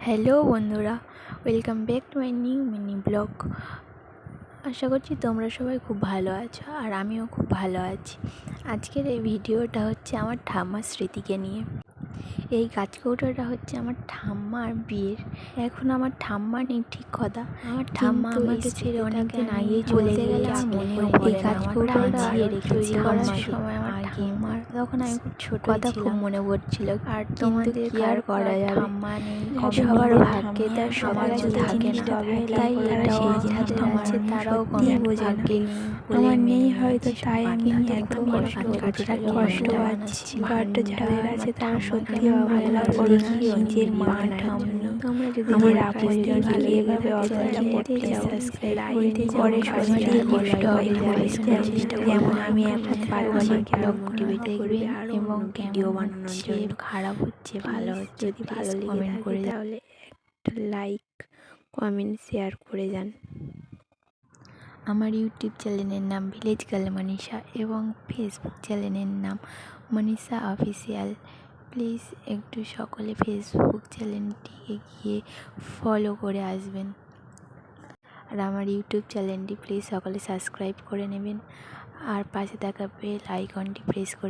Hello বন্ধুরা, welcome back to my new mini blog. আশা করছি তোমরা সবাই খুব ভালো আছো আর আমিও খুব ভালো আছি। আজকের এই ভিডিওটা হচ্ছে আমার ঠাম্মার স্মৃতিকে নিয়ে। এই গাছকৌটোটা হচ্ছে আমার ঠাম্মার বিয়ের। এখন আমার ঠাম্মা নেই ঠিক কথা, আমার ঠাম্মা আমাকে ছেড়ে অনেকদিন আগেই চলে গেলে আর মনেও পড়ে না। গাছকৌটোটা তৈরি করার সময় আমার ঠাম্মার, তখন আমি খুব ছোট কথা খুব মনে পড়ছিল। আর তোমাদের কি আর করা যাবে, ঠাম্মা নেই, সবার ভাগ্যে তার সবার থাকে না, তাই তারা সেই জিনিসটা আছে তারাও কম ভাগ্যে নেই। আমার নেই হয়তো, তাই আমি এত কষ্ট পাচ্ছি। বাড়িটা যাদের আছে তারা সত্যি অবহেলা করে না নিজের মাটার জন্য। তোমরা যদি আমার আপনজন ভালো এভাবে অবহেলা করতে যাও, লাইক করে সত্যি কষ্ট হয়ে যাবে। যেমন আমি এখন পাচ্ছি মোটিভেট করবে এবং ভিডিও বানানোর জন্য। খারাপ হচ্ছে ভালো হচ্ছে যদি ভালো লেগে থাকে তাহলে একটা লাইক কমেন্ট শেয়ার করে যান। আমার ইউটিউব চ্যানেলের নাম ভিলেজ গার্ল মনীষা এবং ফেসবুক চ্যানেলের নাম মনীষা অফিসিয়াল। প্লিজ একটু সকলে ফেসবুক চ্যানেলটিকে গিয়ে ফলো করে আসবেন, আর আমার ইউটিউব চ্যানেলটি প্লিজ সকলে সাবস্ক্রাইব করে নেবেন আর পাশে থাকা বেল আইকনটি প্রেস করে